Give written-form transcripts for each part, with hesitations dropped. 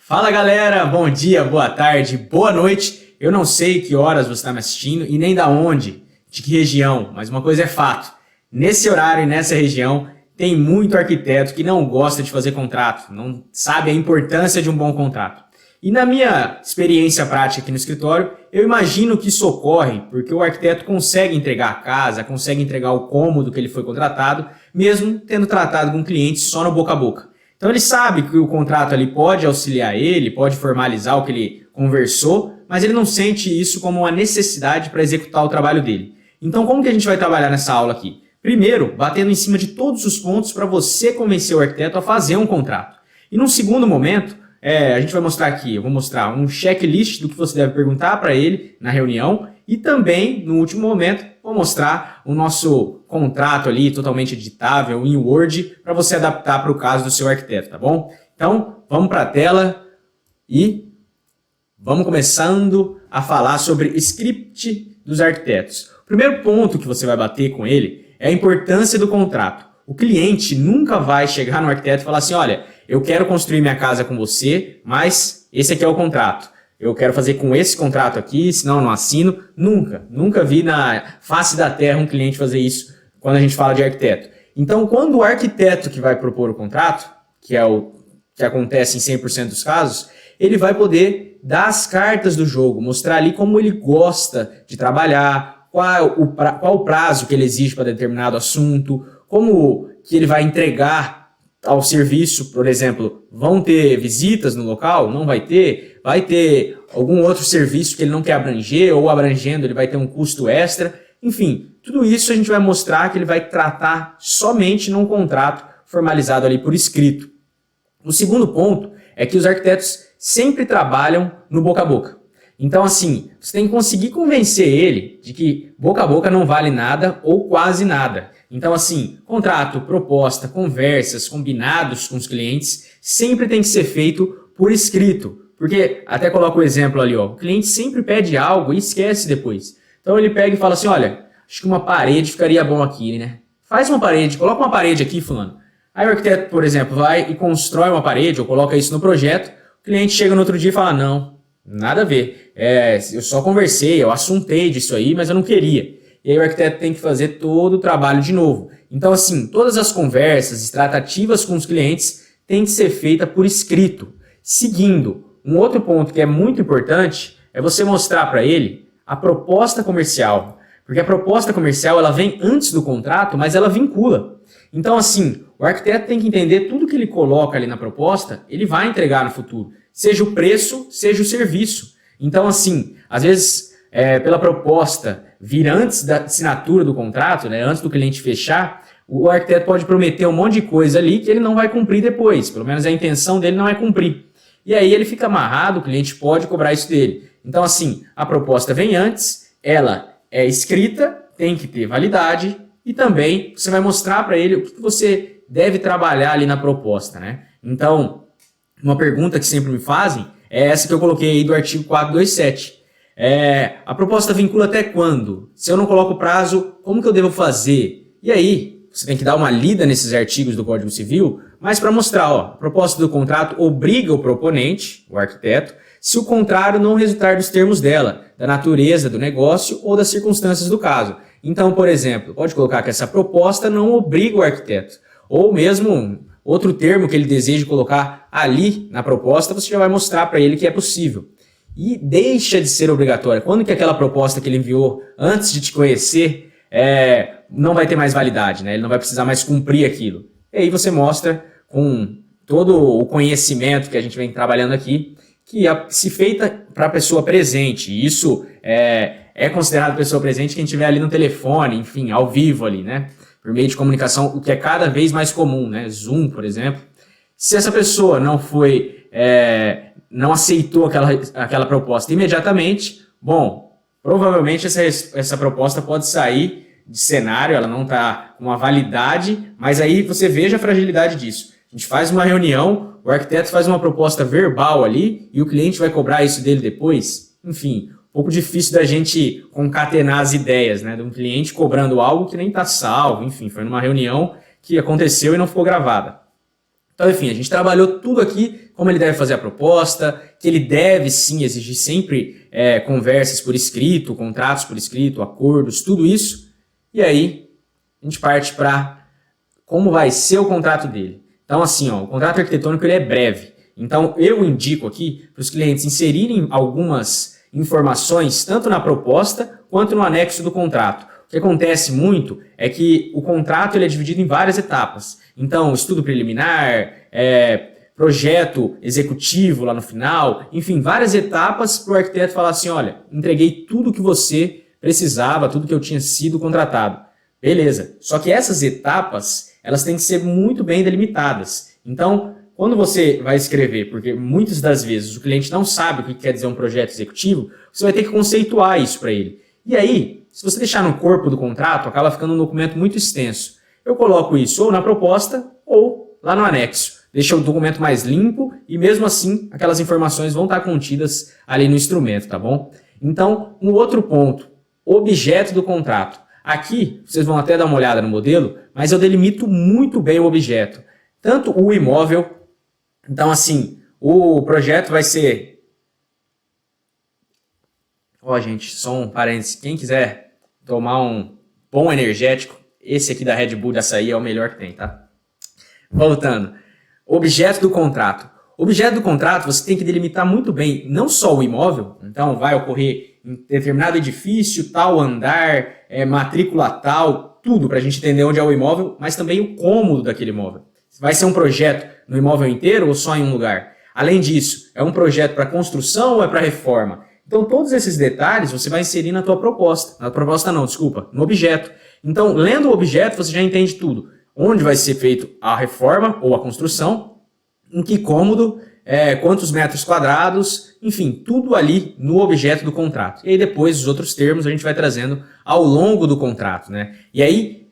Fala galera, bom dia, boa tarde, boa noite. Eu não sei que horas você está me assistindo e nem da onde, de que região, mas uma coisa é fato. Nesse horário e nessa região tem muito arquiteto que não gosta de fazer contrato, não sabe a importância de um bom contrato. E na minha experiência prática aqui no escritório, eu imagino que isso ocorre porque o arquiteto consegue entregar a casa, consegue entregar o cômodo que ele foi contratado, mesmo tendo tratado com o cliente só no boca a boca. Então ele sabe que o contrato ali pode auxiliar ele, pode formalizar o que ele conversou, mas ele não sente isso como uma necessidade para executar o trabalho dele. Então como que a gente vai trabalhar nessa aula aqui? Primeiro, batendo em cima de todos os pontos para você convencer o arquiteto a fazer um contrato. E num segundo momento, a gente vai mostrar aqui, eu vou mostrar um checklist do que você deve perguntar para ele na reunião e também, no último momento, vou mostrar o nosso contrato ali totalmente editável em Word para você adaptar para o caso do seu arquiteto, tá bom? Então, vamos para a tela e vamos começando a falar sobre script dos arquitetos. O primeiro ponto que você vai bater com ele é a importância do contrato. O cliente nunca vai chegar no arquiteto e falar assim, olha, eu quero construir minha casa com você, mas esse aqui é o contrato. Eu quero fazer com esse contrato aqui, senão eu não assino. Nunca vi na face da terra um cliente fazer isso quando a gente fala de arquiteto. Então, quando o arquiteto que vai propor o contrato, que é o que acontece em 100% dos casos, ele vai poder dar as cartas do jogo, mostrar ali como ele gosta de trabalhar, qual o prazo que ele exige para determinado assunto, como que ele vai entregar ao serviço, por exemplo, vão ter visitas no local? Não vai ter algum outro serviço que ele não quer abranger, ou abrangendo ele vai ter um custo extra, enfim, tudo isso a gente vai mostrar que ele vai tratar somente num contrato formalizado ali por escrito. O segundo ponto é que os arquitetos sempre trabalham no boca a boca. Então assim, você tem que conseguir convencer ele de que boca a boca não vale nada ou quase nada. Então assim, contrato, proposta, conversas, combinados com os clientes, sempre tem que ser feito por escrito. Porque, até coloco o exemplo ali, ó, o cliente sempre pede algo e esquece depois. Então ele pega e fala assim, olha, acho que uma parede ficaria bom aqui, né? Faz uma parede, coloca uma parede aqui, fulano. Aí o arquiteto, por exemplo, vai e constrói uma parede ou coloca isso no projeto, o cliente chega no outro dia e fala, não, nada a ver, eu só conversei, eu assuntei disso aí, mas eu não queria. E aí o arquiteto tem que fazer todo o trabalho de novo. Então assim, todas as conversas, tratativas com os clientes têm que ser feitas por escrito. Seguindo, um outro ponto que é muito importante é você mostrar para ele a proposta comercial. Porque a proposta comercial ela vem antes do contrato, mas ela vincula. Então assim, o arquiteto tem que entender tudo que ele coloca ali na proposta, ele vai entregar no futuro. Seja o preço, seja o serviço. Então assim, às vezes pela proposta vir antes da assinatura do contrato, né, antes do cliente fechar, o arquiteto pode prometer um monte de coisa ali que ele não vai cumprir depois. Pelo menos a intenção dele não é cumprir. E aí ele fica amarrado, o cliente pode cobrar isso dele. Então assim, a proposta vem antes, ela é escrita, tem que ter validade e também você vai mostrar para ele o que você deve trabalhar ali na proposta, né? Então, uma pergunta que sempre me fazem é essa que eu coloquei aí do artigo 427. A proposta vincula até quando? Se eu não coloco prazo, como que eu devo fazer? E aí, você tem que dar uma lida nesses artigos do Código Civil, mas para mostrar, ó, a proposta do contrato obriga o proponente, o arquiteto, se o contrário não resultar dos termos dela, da natureza do negócio ou das circunstâncias do caso. Então, por exemplo, pode colocar que essa proposta não obriga o arquiteto, ou mesmo outro termo que ele deseja colocar ali na proposta, você já vai mostrar para ele que é possível. E deixa de ser obrigatória. Quando que aquela proposta que ele enviou antes de te conhecer não vai ter mais validade, né? Ele não vai precisar mais cumprir aquilo. E aí você mostra com todo o conhecimento que a gente vem trabalhando aqui, que se feita para a pessoa presente. E isso é considerado pessoa presente quem estiver ali no telefone, enfim, ao vivo ali, né? Por meio de comunicação, o que é cada vez mais comum, né? Zoom, por exemplo. Se essa pessoa não aceitou aquela proposta imediatamente, bom, provavelmente essa proposta pode sair de cenário, ela não está com uma validade, mas aí você veja a fragilidade disso. A gente faz uma reunião, o arquiteto faz uma proposta verbal ali e o cliente vai cobrar isso dele depois. Enfim, um pouco difícil da gente concatenar as ideias, né? De um cliente cobrando algo que nem está salvo, enfim, foi numa reunião que aconteceu e não ficou gravada. Então, enfim, a gente trabalhou tudo aqui como ele deve fazer a proposta, que ele deve sim exigir sempre conversas por escrito, contratos por escrito, acordos, tudo isso. E aí a gente parte para como vai ser o contrato dele. Então assim, ó, o contrato arquitetônico ele é breve. Então eu indico aqui para os clientes inserirem algumas informações tanto na proposta quanto no anexo do contrato. O que acontece muito é que o contrato ele é dividido em várias etapas. Então, estudo preliminar, projeto executivo lá no final, enfim, várias etapas para o arquiteto falar assim, olha, entreguei tudo que você precisava, tudo que eu tinha sido contratado. Beleza, só que essas etapas, elas têm que ser muito bem delimitadas. Então, quando você vai escrever, porque muitas das vezes o cliente não sabe o que quer dizer um projeto executivo, você vai ter que conceituar isso para ele. E aí, se você deixar no corpo do contrato, acaba ficando um documento muito extenso. Eu coloco isso ou na proposta ou lá no anexo. Deixa o documento mais limpo e mesmo assim aquelas informações vão estar contidas ali no instrumento, tá bom? Então, um outro ponto, objeto do contrato. Aqui, vocês vão até dar uma olhada no modelo, mas eu delimito muito bem o objeto. Tanto o imóvel, então assim, o projeto vai ser... Ó, gente, só um parênteses, quem quiser tomar um bom energético, esse aqui da Red Bull de açaí é o melhor que tem, tá? Voltando, objeto do contrato. Objeto do contrato você tem que delimitar muito bem, não só o imóvel, então vai ocorrer em determinado edifício, tal andar, matrícula tal, tudo para a gente entender onde é o imóvel, mas também o cômodo daquele imóvel. Vai ser um projeto no imóvel inteiro ou só em um lugar? Além disso, é um projeto para construção ou é para reforma? Então, todos esses detalhes você vai inserir na tua proposta. Na proposta não, desculpa, no objeto. Então, lendo o objeto, você já entende tudo. Onde vai ser feito a reforma ou a construção, em que cômodo, quantos metros quadrados, enfim, tudo ali no objeto do contrato. E aí depois os outros termos a gente vai trazendo ao longo do contrato, né? E aí,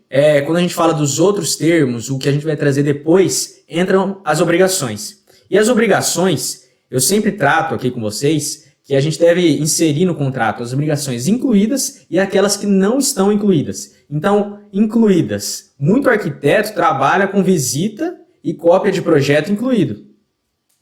quando a gente fala dos outros termos, o que a gente vai trazer depois, entram as obrigações. E as obrigações, eu sempre trato aqui com vocês, que a gente deve inserir no contrato as obrigações incluídas e aquelas que não estão incluídas. Então, incluídas. Muito arquiteto trabalha com visita e cópia de projeto incluído.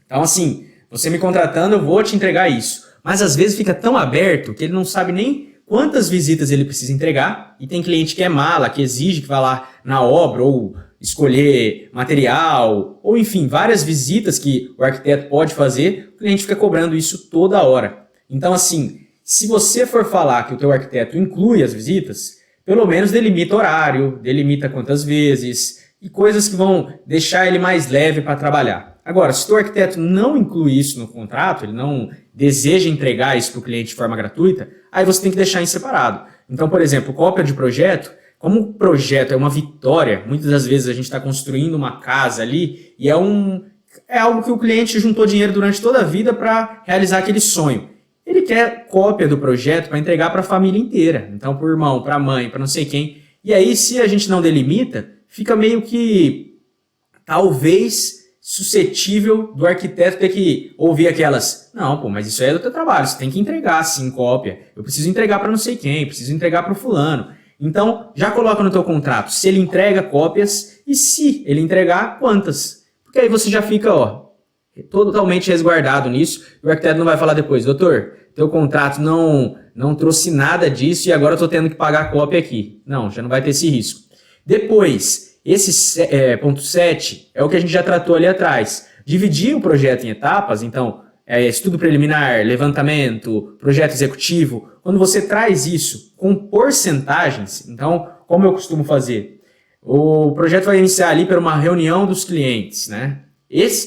Então, assim, você me contratando, eu vou te entregar isso. Mas às vezes fica tão aberto que ele não sabe nem quantas visitas ele precisa entregar. E tem cliente que é mala, que exige que vá lá na obra ou escolher material, ou enfim, várias visitas que o arquiteto pode fazer, o cliente fica cobrando isso toda hora. Então assim, se você for falar que o teu arquiteto inclui as visitas, pelo menos delimita horário, delimita quantas vezes, e coisas que vão deixar ele mais leve para trabalhar. Agora, se o teu arquiteto não inclui isso no contrato, ele não deseja entregar isso para o cliente de forma gratuita, aí você tem que deixar em separado. Então, por exemplo, cópia de projeto, como o projeto é uma vitória, muitas das vezes a gente está construindo uma casa ali e é algo que o cliente juntou dinheiro durante toda a vida para realizar aquele sonho. Ele quer cópia do projeto para entregar para a família inteira. Então, para o irmão, para a mãe, para não sei quem. E aí, se a gente não delimita, fica meio que, talvez, suscetível do arquiteto ter que ouvir aquelas, não, pô, mas isso aí é do teu trabalho, você tem que entregar, sim, cópia. Eu preciso entregar para não sei quem, preciso entregar para o fulano. Então, já coloca no teu contrato se ele entrega cópias e se ele entregar, quantas. Porque aí você já fica, totalmente resguardado nisso. E o arquiteto não vai falar depois, doutor, teu contrato não trouxe nada disso e agora eu estou tendo que pagar a cópia aqui. Não, já não vai ter esse risco. Depois, esse ponto 7 é o que a gente já tratou ali atrás. Dividir o projeto em etapas, então, estudo preliminar, levantamento, projeto executivo. Quando você traz isso com porcentagens, então, como eu costumo fazer? O projeto vai iniciar ali por uma reunião dos clientes, né?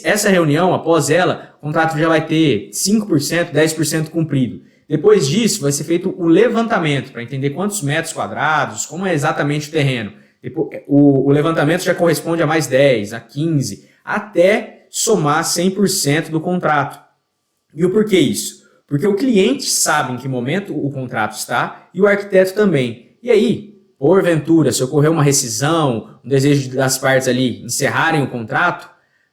Essa reunião, após ela, o contrato já vai ter 5%, 10% cumprido. Depois disso, vai ser feito o levantamento para entender quantos metros quadrados, como é exatamente o terreno. O levantamento já corresponde a mais 10, a 15, até somar 100% do contrato. E o porquê isso? Porque o cliente sabe em que momento o contrato está e o arquiteto também. E aí, porventura, se ocorrer uma rescisão, um desejo das partes ali encerrarem o contrato,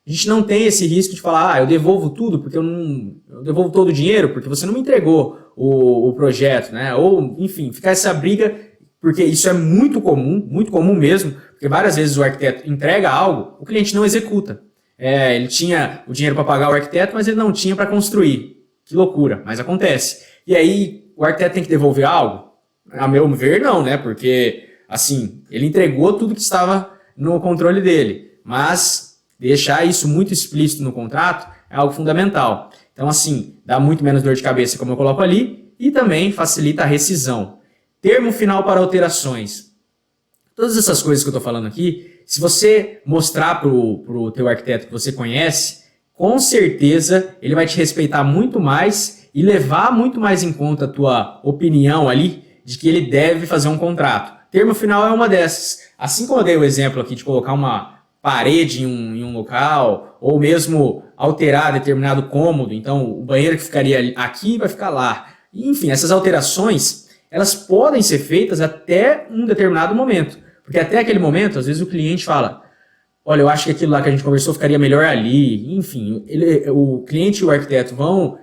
a gente não tem esse risco de falar, eu devolvo tudo porque eu devolvo todo o dinheiro porque você não me entregou o projeto, né? Ou, enfim, ficar essa briga, porque isso é muito comum mesmo, porque várias vezes o arquiteto entrega algo, o cliente não executa. ele tinha o dinheiro para pagar o arquiteto, mas ele não tinha para construir. Que loucura, mas acontece. E aí, o arquiteto tem que devolver algo? A meu ver, não, né? Porque, assim, ele entregou tudo que estava no controle dele. Mas deixar isso muito explícito no contrato é algo fundamental. Então, assim, dá muito menos dor de cabeça, como eu coloco ali, e também facilita a rescisão. Termo final para alterações. Todas essas coisas que eu estou falando aqui, se você mostrar para o teu arquiteto que você conhece, com certeza ele vai te respeitar muito mais e levar muito mais em conta a tua opinião ali de que ele deve fazer um contrato. Termo final é uma dessas. Assim como eu dei o exemplo aqui de colocar uma parede em um local, ou mesmo alterar determinado cômodo, então o banheiro que ficaria aqui vai ficar lá. Enfim, essas alterações, elas podem ser feitas até um determinado momento, porque até aquele momento, às vezes o cliente fala, olha, eu acho que aquilo lá que a gente conversou ficaria melhor ali. Enfim, o cliente e o arquiteto vão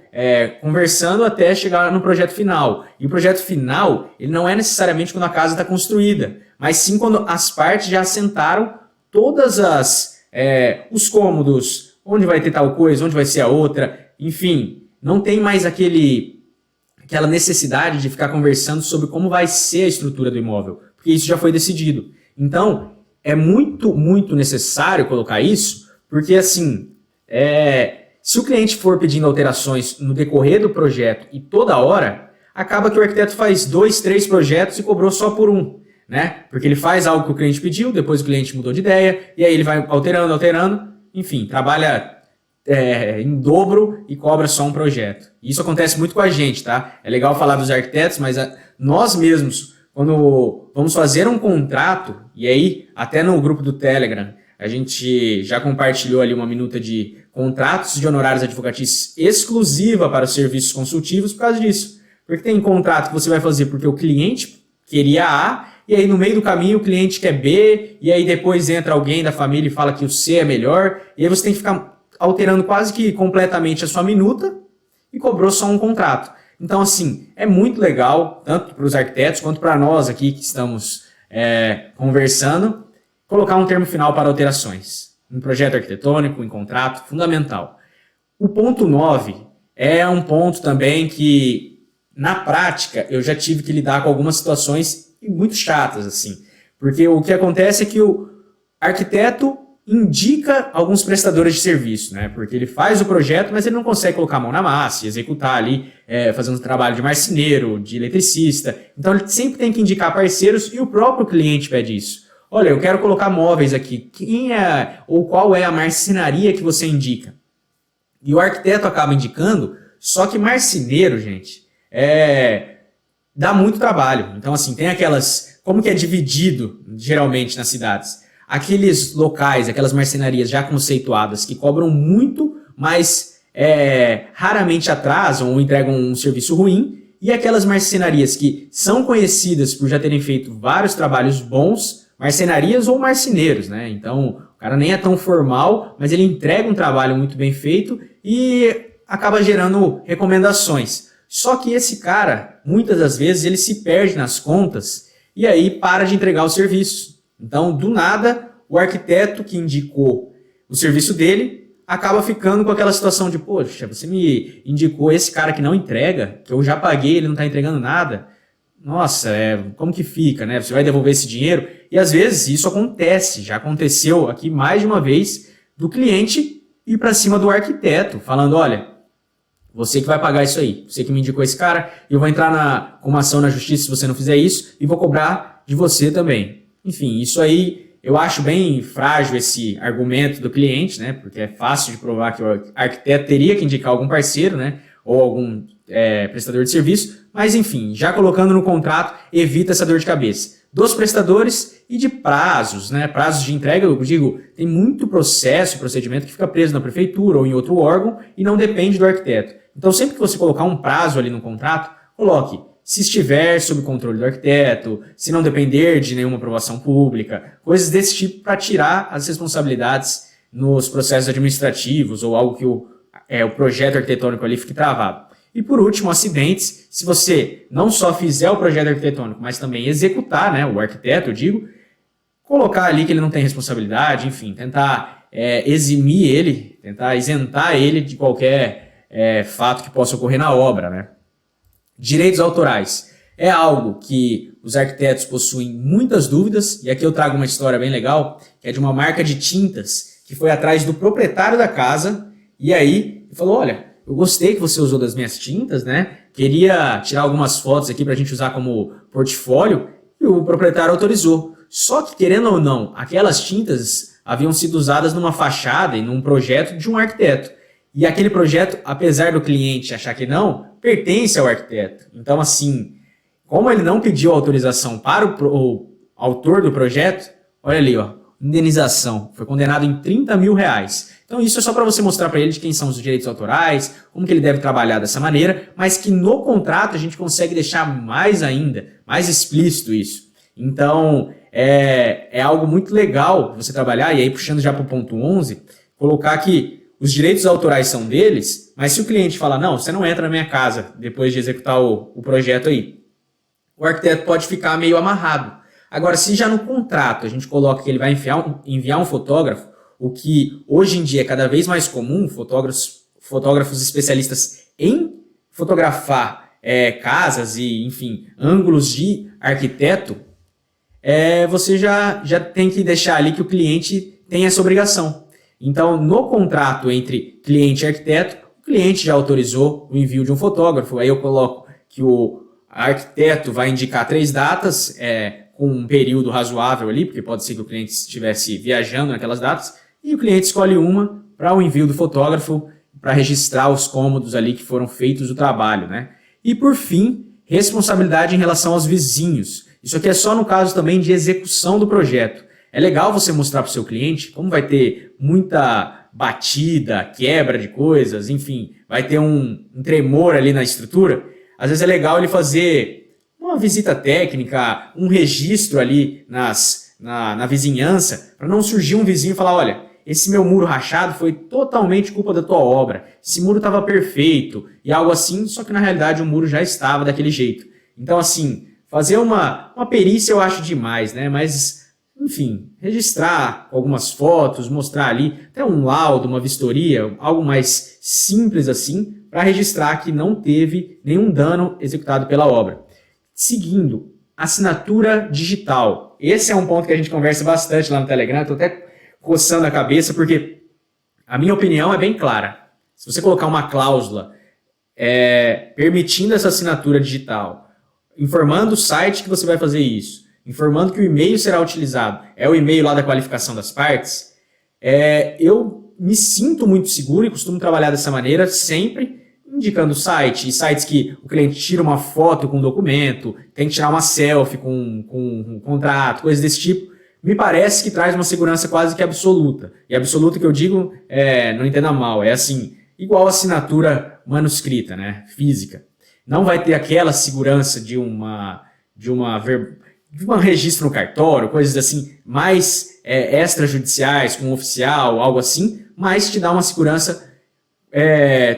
conversando até chegar no projeto final. E o projeto final, ele não é necessariamente quando a casa está construída, mas sim quando as partes já assentaram todas os cômodos, onde vai ter tal coisa, onde vai ser a outra. Enfim, não tem mais aquela necessidade de ficar conversando sobre como vai ser a estrutura do imóvel, porque isso já foi decidido. Então, é muito, muito necessário colocar isso, porque assim, se o cliente for pedindo alterações no decorrer do projeto e toda hora, acaba que o arquiteto faz 2, 3 projetos e cobrou só por um, né? Porque ele faz algo que o cliente pediu, depois o cliente mudou de ideia, e aí ele vai alterando, enfim, trabalha em dobro e cobra só um projeto. Isso acontece muito com a gente, tá? É legal falar dos arquitetos, mas nós mesmos, quando vamos fazer um contrato, e aí até no grupo do Telegram, a gente já compartilhou ali uma minuta de contratos de honorários advocatícios exclusiva para os serviços consultivos por causa disso. Porque tem contrato que você vai fazer porque o cliente queria A, e aí no meio do caminho o cliente quer B, e aí depois entra alguém da família e fala que o C é melhor, e aí você tem que ficar alterando quase que completamente a sua minuta e cobrou só um contrato. Então, assim, é muito legal, tanto para os arquitetos quanto para nós aqui que estamos conversando, colocar um termo final para alterações. Em projeto arquitetônico, em contrato, fundamental. O ponto 9 é um ponto também que, na prática, eu já tive que lidar com algumas situações muito chatas, assim. Porque o que acontece é que o arquiteto indica alguns prestadores de serviço, né? Porque ele faz o projeto, mas ele não consegue colocar a mão na massa e executar ali, fazendo um trabalho de marceneiro, de eletricista. Então ele sempre tem que indicar parceiros e o próprio cliente pede isso. Olha, eu quero colocar móveis aqui. Quem é ou qual é a marcenaria que você indica? E o arquiteto acaba indicando, só que marceneiro, gente, dá muito trabalho. Então, assim, tem aquelas... Como que é dividido, geralmente, nas cidades? Aqueles locais, aquelas marcenarias já conceituadas que cobram muito, mas raramente atrasam ou entregam um serviço ruim, e aquelas marcenarias que são conhecidas por já terem feito vários trabalhos bons, marcenarias ou marceneiros, né? Então, o cara nem é tão formal, mas ele entrega um trabalho muito bem feito e acaba gerando recomendações. Só que esse cara, muitas das vezes, ele se perde nas contas e aí para de entregar o serviço. Então, do nada, o arquiteto que indicou o serviço dele acaba ficando com aquela situação de, poxa, você me indicou esse cara que não entrega, que eu já paguei, ele não está entregando nada. Nossa, como que fica, né? Você vai devolver esse dinheiro? E às vezes isso acontece, já aconteceu aqui mais de uma vez, do cliente ir para cima do arquiteto, falando, olha, você que vai pagar isso aí, você que me indicou esse cara, eu vou entrar com uma ação na justiça se você não fizer isso, e vou cobrar de você também. Enfim, isso aí eu acho bem frágil esse argumento do cliente, né? Porque é fácil de provar que o arquiteto teria que indicar algum parceiro, né? Ou algum prestador de serviço, mas enfim, já colocando no contrato, evita essa dor de cabeça. Dos prestadores e de prazos, né? Prazos de entrega, eu digo, tem muito procedimento que fica preso na prefeitura ou em outro órgão e não depende do arquiteto. Então, sempre que você colocar um prazo ali no contrato, coloque se estiver sob controle do arquiteto, se não depender de nenhuma aprovação pública, coisas desse tipo para tirar as responsabilidades nos processos administrativos ou algo que o projeto arquitetônico ali fique travado. E por último, acidentes. Se você não só fizer o projeto arquitetônico, mas também executar, né, o arquiteto, eu digo, colocar ali que ele não tem responsabilidade, enfim, tentar eximir ele, tentar isentar ele de qualquer fato que possa ocorrer na obra, né? Direitos autorais é algo que os arquitetos possuem muitas dúvidas, e aqui eu trago uma história bem legal, que é de uma marca de tintas que foi atrás do proprietário da casa, e aí falou, olha, eu gostei que você usou das minhas tintas, né? Queria tirar algumas fotos aqui para a gente usar como portfólio, e o proprietário autorizou. Só que, querendo ou não, aquelas tintas haviam sido usadas numa fachada e num projeto de um arquiteto. E aquele projeto, apesar do cliente achar que não, pertence ao arquiteto. Então, assim, como ele não pediu autorização para o autor do projeto, olha ali, ó, indenização, foi condenado em 30 mil reais. Então isso é só para você mostrar para ele de quem são os direitos autorais, como que ele deve trabalhar dessa maneira, mas que no contrato a gente consegue deixar mais ainda, mais explícito isso. Então é algo muito legal você trabalhar, e aí puxando já para o ponto 11, colocar que os direitos autorais são deles, mas se o cliente falar, não, você não entra na minha casa depois de executar o projeto aí, o arquiteto pode ficar meio amarrado. Agora, se já no contrato a gente coloca que ele vai enviar um fotógrafo, o que hoje em dia é cada vez mais comum, fotógrafos especialistas em fotografar casas e, enfim, ângulos de arquiteto, você já tem que deixar ali que o cliente tem essa obrigação. Então, no contrato entre cliente e arquiteto, o cliente já autorizou o envio de um fotógrafo, aí eu coloco que o arquiteto vai indicar 3 datas, com um período razoável ali, porque pode ser que o cliente estivesse viajando naquelas datas, e o cliente escolhe uma para o envio do fotógrafo, para registrar os cômodos ali que foram feitos o trabalho, né? E por fim, responsabilidade em relação aos vizinhos. Isso aqui é só no caso também de execução do projeto. É legal você mostrar para o seu cliente, como vai ter muita batida, quebra de coisas, enfim, vai ter um tremor ali na estrutura, às vezes é legal ele fazer uma visita técnica, um registro ali na vizinhança, para não surgir um vizinho e falar, olha, esse meu muro rachado foi totalmente culpa da tua obra, esse muro estava perfeito, e algo assim, só que na realidade o muro já estava daquele jeito. Então, assim, fazer uma perícia eu acho demais, né? Mas, enfim, registrar algumas fotos, mostrar ali, até um laudo, uma vistoria, algo mais simples assim, para registrar que não teve nenhum dano executado pela obra. Seguindo, assinatura digital. Esse é um ponto que a gente conversa bastante lá no Telegram, estou até coçando a cabeça, porque a minha opinião é bem clara. Se você colocar uma cláusula permitindo essa assinatura digital, informando o site que você vai fazer isso, informando que o e-mail será utilizado, é o e-mail lá da qualificação das partes, eu me sinto muito seguro e costumo trabalhar dessa maneira sempre, indicando o site, e sites que o cliente tira uma foto com um documento, tem que tirar uma selfie com um contrato, coisas desse tipo, me parece que traz uma segurança quase que absoluta. E absoluta que eu digo, não entenda mal, é assim, igual assinatura manuscrita, né, física. Não vai ter aquela segurança de um registro no cartório, coisas assim, mais extrajudiciais, com um oficial, algo assim, mas te dá uma segurança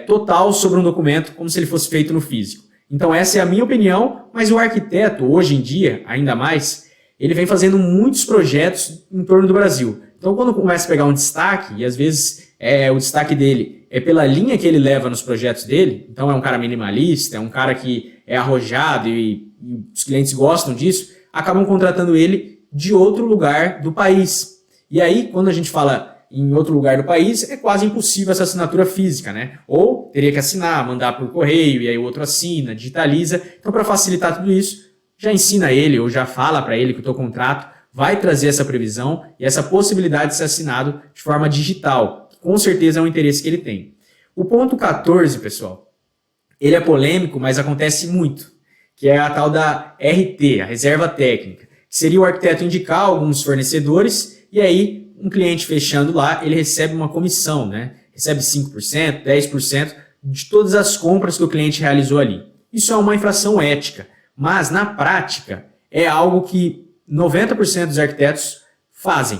total sobre um documento, como se ele fosse feito no físico. Então essa é a minha opinião, mas o arquiteto, hoje em dia, ainda mais, ele vem fazendo muitos projetos em torno do Brasil. Então quando começa a pegar um destaque, e às vezes o destaque dele é pela linha que ele leva nos projetos dele, então é um cara minimalista, é um cara que é arrojado e os clientes gostam disso, acabam contratando ele de outro lugar do país. E aí, quando a gente fala em outro lugar do país, é quase impossível essa assinatura física, né? Ou teria que assinar, mandar por correio, e aí o outro assina, digitaliza. Então, para facilitar tudo isso, já ensina ele, ou já fala para ele que o teu contrato vai trazer essa previsão e essa possibilidade de ser assinado de forma digital, que com certeza é um interesse que ele tem. O ponto 14, pessoal, ele é polêmico, mas acontece muito, que é a tal da RT, a reserva técnica, que seria o arquiteto indicar alguns fornecedores, e aí um cliente fechando lá, ele recebe uma comissão, né? Recebe 5%, 10% de todas as compras que o cliente realizou ali. Isso é uma infração ética, mas na prática é algo que 90% dos arquitetos fazem.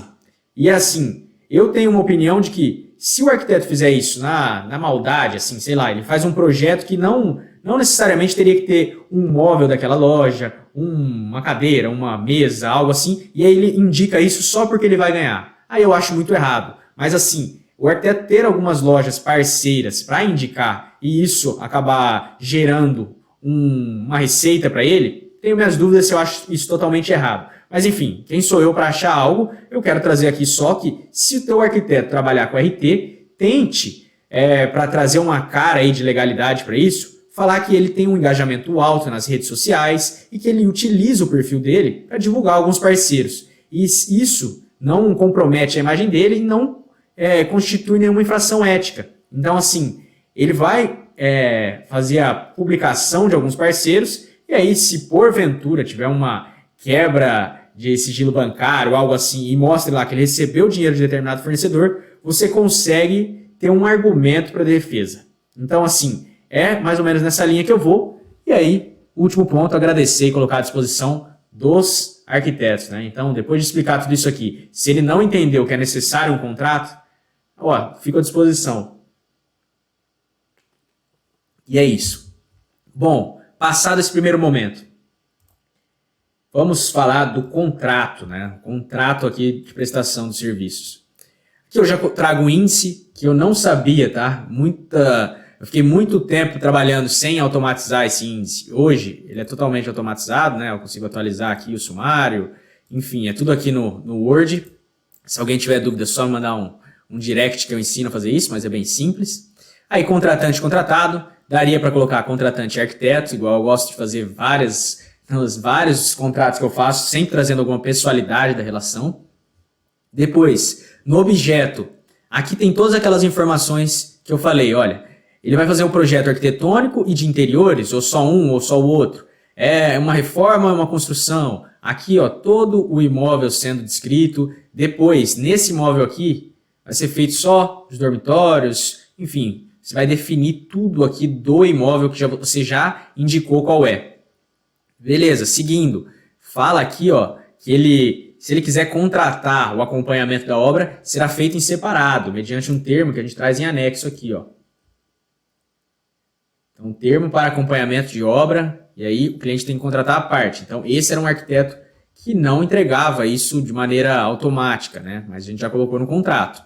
E assim, eu tenho uma opinião de que se o arquiteto fizer isso na maldade, assim, sei lá, ele faz um projeto que não necessariamente teria que ter um móvel daquela loja, uma cadeira, uma mesa, algo assim, e aí ele indica isso só porque ele vai ganhar. Aí eu acho muito errado. Mas assim, o arquiteto ter algumas lojas parceiras para indicar e isso acabar gerando uma receita para ele, tenho minhas dúvidas se eu acho isso totalmente errado. Mas enfim, quem sou eu para achar algo? Eu quero trazer aqui só que se o teu arquiteto trabalhar com RT, tente, para trazer uma cara aí de legalidade para isso, falar que ele tem um engajamento alto nas redes sociais e que ele utiliza o perfil dele para divulgar alguns parceiros. E isso não compromete a imagem dele e não constitui nenhuma infração ética. Então, assim, ele vai fazer a publicação de alguns parceiros e aí, se porventura tiver uma quebra de sigilo bancário ou algo assim e mostre lá que ele recebeu dinheiro de determinado fornecedor, você consegue ter um argumento para defesa. Então, assim, é mais ou menos nessa linha que eu vou. E aí, último ponto, agradecer e colocar à disposição dos arquitetos, né? Então, depois de explicar tudo isso aqui, se ele não entendeu que é necessário um contrato, fico à disposição. E é isso. Bom, passado esse primeiro momento, vamos falar do contrato, né? Contrato aqui de prestação de serviços. Aqui eu já trago um índice que eu não sabia, tá? Eu fiquei muito tempo trabalhando sem automatizar esse índice. Hoje, ele é totalmente automatizado, né? Eu consigo atualizar aqui o sumário. Enfim, é tudo aqui no Word. Se alguém tiver dúvida, é só me mandar um direct que eu ensino a fazer isso, mas é bem simples. Aí, contratante e contratado. Daria para colocar contratante e arquiteto, igual eu gosto de fazer vários contratos que eu faço, sempre trazendo alguma pessoalidade da relação. Depois, no objeto, aqui tem todas aquelas informações que eu falei, olha, ele vai fazer um projeto arquitetônico e de interiores, ou só um, ou só o outro. É uma reforma, uma construção. Aqui, todo o imóvel sendo descrito. Depois, nesse imóvel aqui, vai ser feito só os dormitórios, enfim, você vai definir tudo aqui do imóvel que você já indicou qual é. Beleza, seguindo, fala aqui que se ele quiser contratar o acompanhamento da obra, será feito em separado, mediante um termo que a gente traz em anexo aqui. Então, termo para acompanhamento de obra, e aí o cliente tem que contratar a parte. Então, esse era um arquiteto que não entregava isso de maneira automática, né? Mas a gente já colocou no contrato.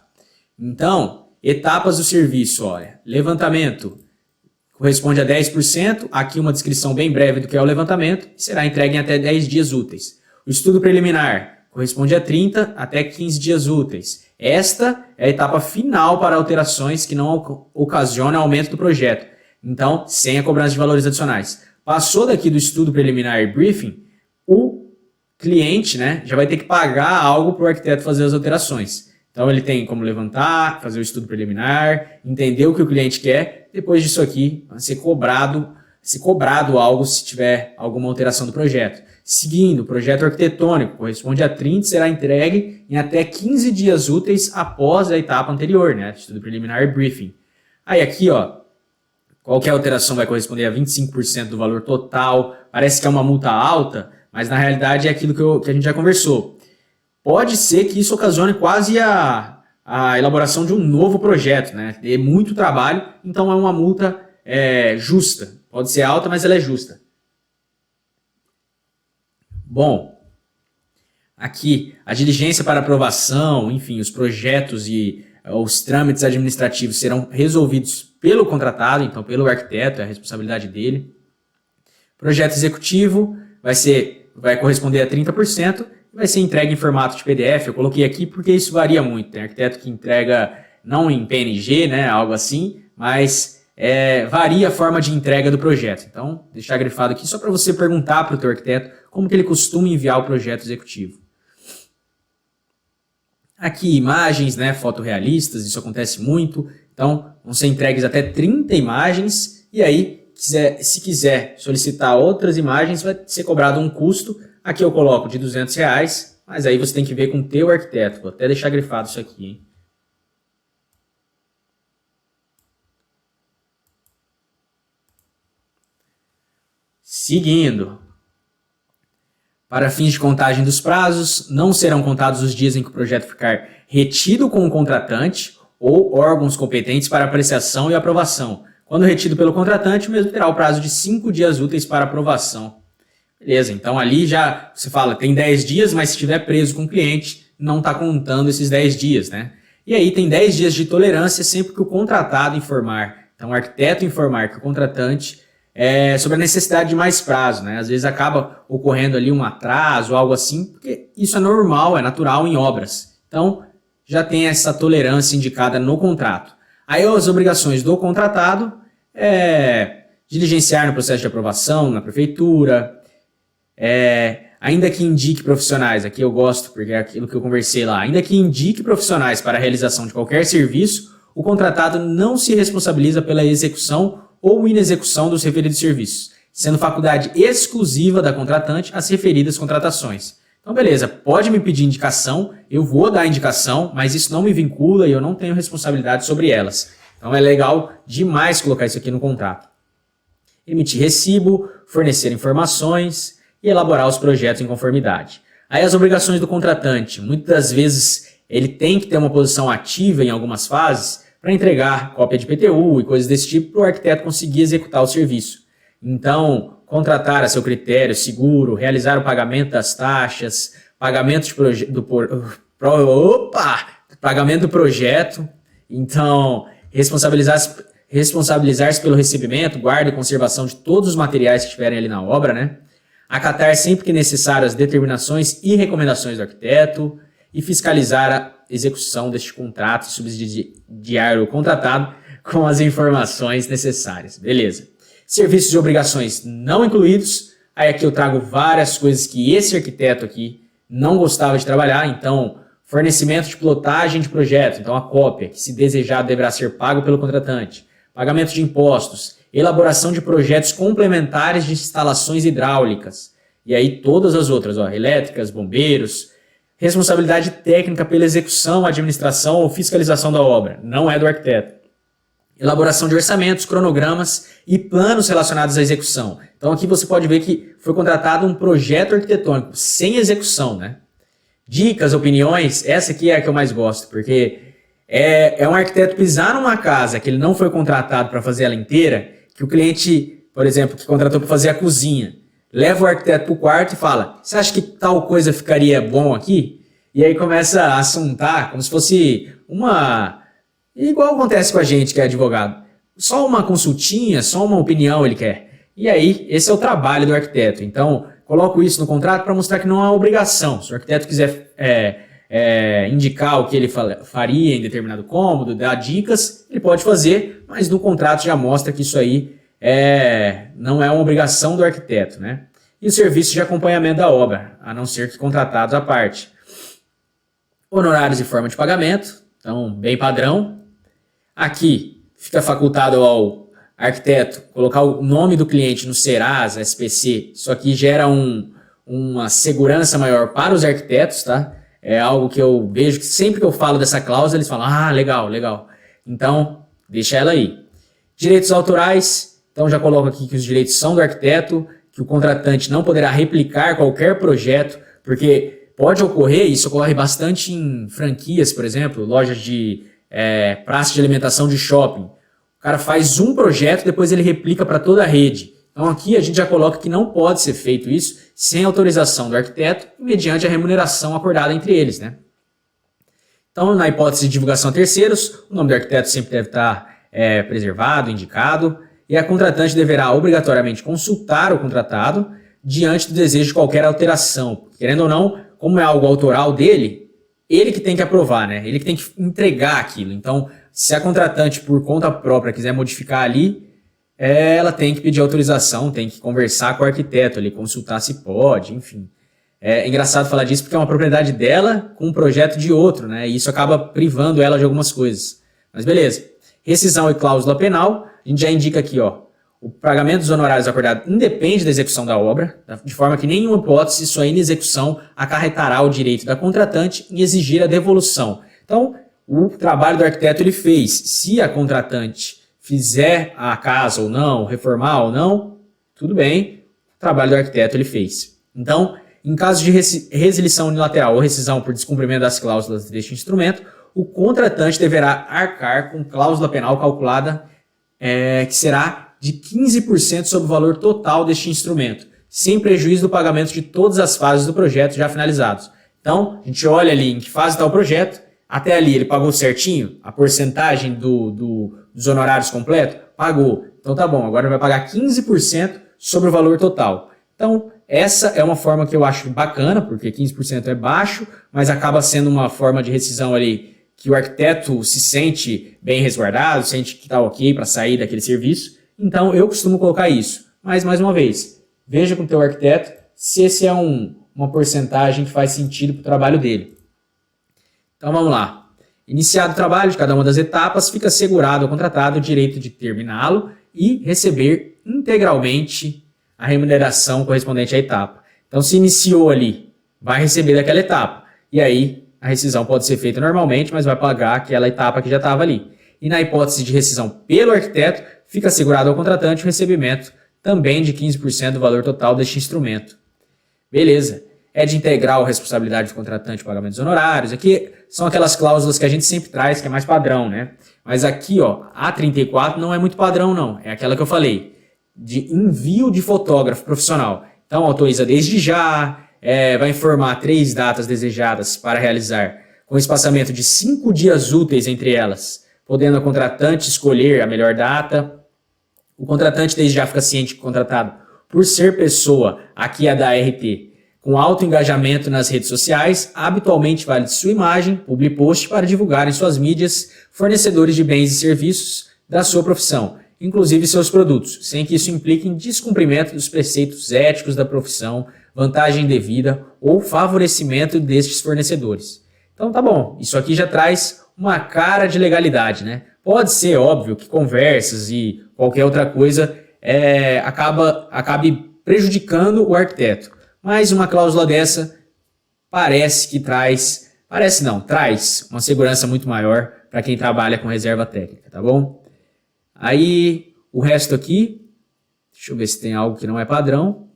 Então, etapas do serviço, olha, levantamento corresponde a 10%, aqui uma descrição bem breve do que é o levantamento, e será entregue em até 10 dias úteis. O estudo preliminar corresponde a 30 até 15 dias úteis. Esta é a etapa final para alterações que não ocasionam aumento do projeto, então sem a cobrança de valores adicionais. Passou daqui do estudo preliminar e briefing, o cliente, né, já vai ter que pagar algo para o arquiteto fazer as alterações. Então ele tem como levantar, fazer o estudo preliminar, entender o que o cliente quer, depois disso aqui vai ser cobrado algo se tiver alguma alteração do projeto. Seguindo, o projeto arquitetônico corresponde a 30 e será entregue em até 15 dias úteis após a etapa anterior, né, estudo preliminar e briefing. Aí aqui, qualquer alteração vai corresponder a 25% do valor total, parece que é uma multa alta, mas na realidade é aquilo que a gente já conversou. Pode ser que isso ocasione quase a elaboração de um novo projeto, né? É muito trabalho, então é uma multa justa. Pode ser alta, mas ela é justa. Bom, aqui a diligência para aprovação, enfim, os projetos e os trâmites administrativos serão resolvidos pelo contratado, então pelo arquiteto, é a responsabilidade dele. Projeto executivo vai corresponder a 30%. Vai ser entregue em formato de PDF, eu coloquei aqui porque isso varia muito. Tem arquiteto que entrega não em PNG, né, algo assim, mas varia a forma de entrega do projeto. Então, deixar grifado aqui só para você perguntar para o teu arquiteto como que ele costuma enviar o projeto executivo. Aqui, imagens, né, fotorrealistas, isso acontece muito. Então, vão ser entregues até 30 imagens e aí, se quiser solicitar outras imagens, vai ser cobrado um custo. Aqui eu coloco de R$200, mas aí você tem que ver com o teu arquiteto. Vou até deixar grifado isso aqui, hein? Seguindo. Para fins de contagem dos prazos, não serão contados os dias em que o projeto ficar retido com o contratante ou órgãos competentes para apreciação e aprovação. Quando retido pelo contratante, o mesmo terá o prazo de 5 dias úteis para aprovação. Beleza, então ali já você fala, tem 10 dias, mas se estiver preso com o cliente, não está contando esses 10 dias, né? E aí tem 10 dias de tolerância sempre que o contratado informar, então o arquiteto informar que o contratante sobre a necessidade de mais prazo, né? Às vezes acaba ocorrendo ali um atraso, algo assim, porque isso é normal, é natural em obras. Então, já tem essa tolerância indicada no contrato. Aí as obrigações do contratado diligenciar no processo de aprovação na prefeitura, ainda que indique profissionais, aqui eu gosto porque é aquilo que eu conversei lá, ainda que indique profissionais para a realização de qualquer serviço, o contratado não se responsabiliza pela execução ou inexecução dos referidos serviços, sendo faculdade exclusiva da contratante as referidas contratações. Então, beleza, pode me pedir indicação, eu vou dar indicação, mas isso não me vincula e eu não tenho responsabilidade sobre elas. Então, é legal demais colocar isso aqui no contrato. Emitir recibo, fornecer informações e elaborar os projetos em conformidade. Aí as obrigações do contratante, muitas das vezes ele tem que ter uma posição ativa em algumas fases para entregar cópia de PTU e coisas desse tipo para o arquiteto conseguir executar o serviço. Então, contratar a seu critério seguro, realizar o pagamento das taxas, pagamento pagamento do projeto, então responsabilizar-se pelo recebimento, guarda e conservação de todos os materiais que estiverem ali na obra, né? Acatar sempre que necessário as determinações e recomendações do arquiteto e fiscalizar a execução deste contrato e subsidiar o contratado com as informações necessárias. Beleza. Serviços e obrigações não incluídos. Aí aqui eu trago várias coisas que esse arquiteto aqui não gostava de trabalhar. Então, fornecimento de plotagem de projeto. Então, a cópia, que se desejado deverá ser pago pelo contratante. Pagamento de impostos. Elaboração de projetos complementares de instalações hidráulicas. E aí todas as outras, elétricas, bombeiros. Responsabilidade técnica pela execução, administração ou fiscalização da obra. Não é do arquiteto. Elaboração de orçamentos, cronogramas e planos relacionados à execução. Então aqui você pode ver que foi contratado um projeto arquitetônico sem execução, né? Dicas, opiniões, essa aqui é a que eu mais gosto, porque é um arquiteto pisar numa casa que ele não foi contratado para fazer ela inteira, que o cliente, por exemplo, que contratou para fazer a cozinha, leva o arquiteto para o quarto e fala, você acha que tal coisa ficaria bom aqui? E aí começa a assuntar como se fosse igual acontece com a gente que é advogado. Só uma consultinha, só uma opinião ele quer. E aí, esse é o trabalho do arquiteto. Então, coloco isso no contrato para mostrar que não há obrigação. Se o arquiteto quiser indicar o que ele faria em determinado cômodo, dar dicas, ele pode fazer, mas no contrato já mostra que isso aí não é uma obrigação do arquiteto, né? E o serviço de acompanhamento da obra, a não ser que contratados à parte. Honorários e forma de pagamento, então bem padrão. Aqui fica facultado ao arquiteto colocar o nome do cliente no Serasa, SPC. Isso aqui gera uma segurança maior para os arquitetos, tá? É algo que eu vejo que sempre que eu falo dessa cláusula, eles falam, legal, legal. Então, deixa ela aí. Direitos autorais, então já coloco aqui que os direitos são do arquiteto, que o contratante não poderá replicar qualquer projeto, porque pode ocorrer, isso ocorre bastante em franquias, por exemplo, lojas de praça de alimentação de shopping. O cara faz um projeto, depois ele replica para toda a rede. Então aqui a gente já coloca que não pode ser feito isso sem autorização do arquiteto e mediante a remuneração acordada entre eles, né? Então, na hipótese de divulgação a terceiros, o nome do arquiteto sempre deve estar preservado, indicado, e a contratante deverá obrigatoriamente consultar o contratado diante do desejo de qualquer alteração. Querendo ou não, como é algo autoral dele, ele que tem que aprovar, né? Ele que tem que entregar aquilo. Então, se a contratante, por conta própria, quiser modificar ali, ela tem que pedir autorização, tem que conversar com o arquiteto ali, consultar se pode, enfim. É engraçado falar disso porque é uma propriedade dela com um projeto de outro, né? E isso acaba privando ela de algumas coisas. Mas beleza. Rescisão e cláusula penal, a gente já indica aqui, o pagamento dos honorários acordado independe da execução da obra, de forma que nenhuma hipótese sua inexecução acarretará o direito da contratante em exigir a devolução. Então, o trabalho do arquiteto ele fez. Se a contratante fizer a casa ou não, reformar ou não, tudo bem, o trabalho do arquiteto ele fez. Então, em caso de resilição unilateral ou rescisão por descumprimento das cláusulas deste instrumento, o contratante deverá arcar com cláusula penal calculada que será de 15% sobre o valor total deste instrumento, sem prejuízo do pagamento de todas as fases do projeto já finalizados. Então, a gente olha ali em que fase está o projeto, Até ali ele pagou certinho? A porcentagem dos honorários completo? Pagou. Então tá bom, agora vai pagar 15% sobre o valor total. Então essa é uma forma que eu acho bacana, porque 15% é baixo, mas acaba sendo uma forma de rescisão ali que o arquiteto se sente bem resguardado, sente que está ok para sair daquele serviço. Então eu costumo colocar isso. Mas mais uma vez, veja com o teu arquiteto se esse é uma porcentagem que faz sentido para o trabalho dele. Então vamos lá. Iniciado o trabalho de cada uma das etapas, fica assegurado ao contratado o direito de terminá-lo e receber integralmente a remuneração correspondente à etapa. Então se iniciou ali, vai receber daquela etapa. E aí a rescisão pode ser feita normalmente, mas vai pagar aquela etapa que já estava ali. E na hipótese de rescisão pelo arquiteto, fica assegurado ao contratante o recebimento também de 15% do valor total deste instrumento. Beleza. É de integral responsabilidade do contratante o pagamento dos honorários. Aqui são aquelas cláusulas que a gente sempre traz, que é mais padrão, né? Mas aqui, ó, a 34 não é muito padrão, não. É aquela que eu falei, de envio de fotógrafo profissional. Então, autoriza desde já, vai informar 3 datas desejadas para realizar, com espaçamento de 5 dias úteis entre elas, podendo o contratante escolher a melhor data. O contratante desde já fica ciente que o contratado, por ser pessoa, aqui é da RT, com alto engajamento nas redes sociais, habitualmente vale de sua imagem, public post para divulgar em suas mídias fornecedores de bens e serviços da sua profissão, inclusive seus produtos, sem que isso implique em descumprimento dos preceitos éticos da profissão, vantagem devida ou favorecimento destes fornecedores. Então tá bom, isso aqui já traz uma cara de legalidade, né? Pode ser, óbvio, que conversas e qualquer outra coisa acabe prejudicando o arquiteto. Mas uma cláusula dessa traz uma segurança muito maior para quem trabalha com reserva técnica, tá bom? Aí, o resto aqui, deixa eu ver se tem algo que não é padrão.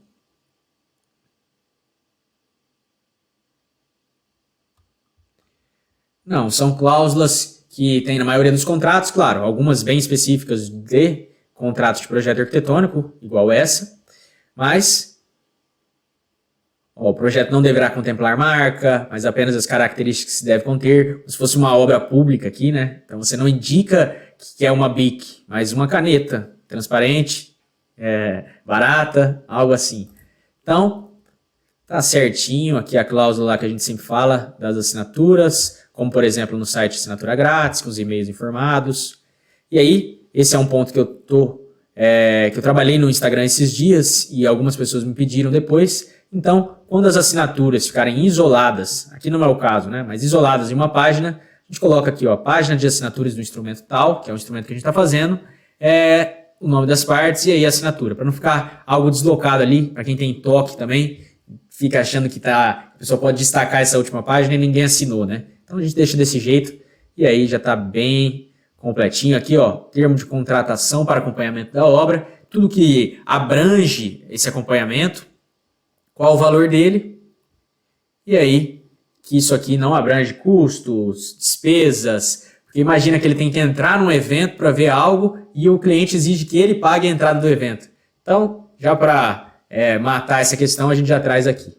Não, são cláusulas que tem na maioria dos contratos, claro, algumas bem específicas de contratos de projeto arquitetônico, igual essa, mas o projeto não deverá contemplar marca, mas apenas as características que se deve conter, como se fosse uma obra pública aqui, né? Então você não indica que é uma BIC, mas uma caneta transparente, barata, algo assim. Então, tá certinho aqui a cláusula lá que a gente sempre fala das assinaturas, como por exemplo no site assinatura grátis, com os e-mails informados. E aí, esse é um ponto que eu trabalhei no Instagram esses dias e algumas pessoas me pediram depois. Então, quando as assinaturas ficarem isoladas, aqui não é o caso, né? Mas isoladas em uma página, a gente coloca aqui, ó, página de assinaturas do instrumento tal, que é o instrumento que a gente está fazendo, o nome das partes e aí a assinatura, para não ficar algo deslocado ali, para quem tem toque também, fica achando que a pessoa pode destacar essa última página e ninguém assinou, né? Então a gente deixa desse jeito e aí já está bem completinho aqui, ó, termo de contratação para acompanhamento da obra, tudo que abrange esse acompanhamento, qual o valor dele, e aí que isso aqui não abrange custos, despesas, porque imagina que ele tem que entrar num evento para ver algo e o cliente exige que ele pague a entrada do evento. Então, já para matar essa questão, a gente já traz aqui.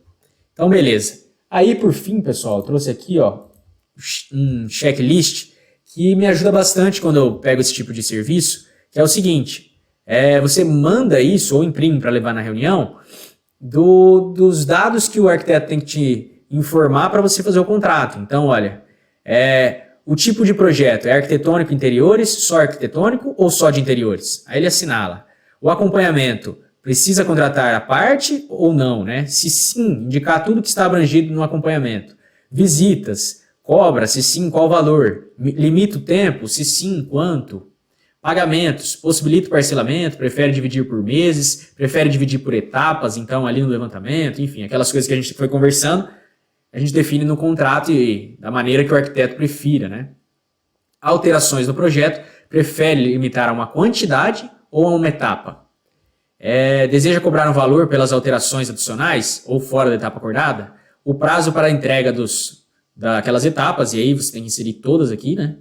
Então, beleza. Aí, por fim, pessoal, eu trouxe aqui ó, um checklist que me ajuda bastante quando eu pego esse tipo de serviço, que é o seguinte, você manda isso ou imprime para levar na reunião dos dados que o arquiteto tem que te informar para você fazer o contrato. Então, olha, o tipo de projeto é arquitetônico interiores, só arquitetônico ou só de interiores? Aí ele assinala. O acompanhamento, precisa contratar a parte ou não, né? Se sim, indicar tudo que está abrangido no acompanhamento. Visitas, cobra, se sim, qual valor? Limita o tempo, se sim, quanto? Pagamentos, possibilita o parcelamento, prefere dividir por meses, prefere dividir por etapas, então ali no levantamento, enfim, aquelas coisas que a gente foi conversando, a gente define no contrato e da maneira que o arquiteto prefira, né? Alterações no projeto, prefere limitar a uma quantidade ou a uma etapa? Deseja cobrar um valor pelas alterações adicionais ou fora da etapa acordada? O prazo para a entrega daquelas etapas, e aí você tem que inserir todas aqui, né?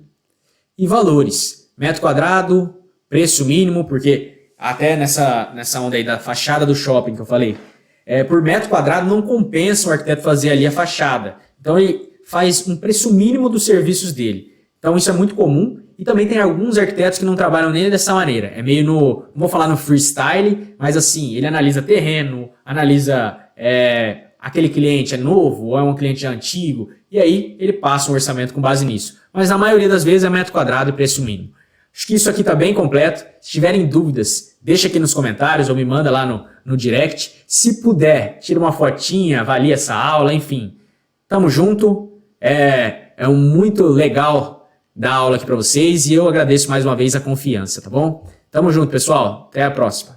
E valores, metro quadrado, preço mínimo, porque até nessa onda aí da fachada do shopping que eu falei, por metro quadrado não compensa o arquiteto fazer ali a fachada. Então ele faz um preço mínimo dos serviços dele. Então isso é muito comum. E também tem alguns arquitetos que não trabalham nem dessa maneira. É meio não vou falar no freestyle, mas assim, ele analisa terreno, analisa aquele cliente é novo ou é um cliente antigo, e aí ele passa um orçamento com base nisso. Mas na maioria das vezes é metro quadrado e preço mínimo. Acho que isso aqui está bem completo. Se tiverem dúvidas, deixa aqui nos comentários ou me manda lá no direct. Se puder, tira uma fotinha, avalia essa aula, enfim. Tamo junto. É muito legal dar aula aqui para vocês e eu agradeço mais uma vez a confiança, tá bom? Tamo junto, pessoal. Até a próxima.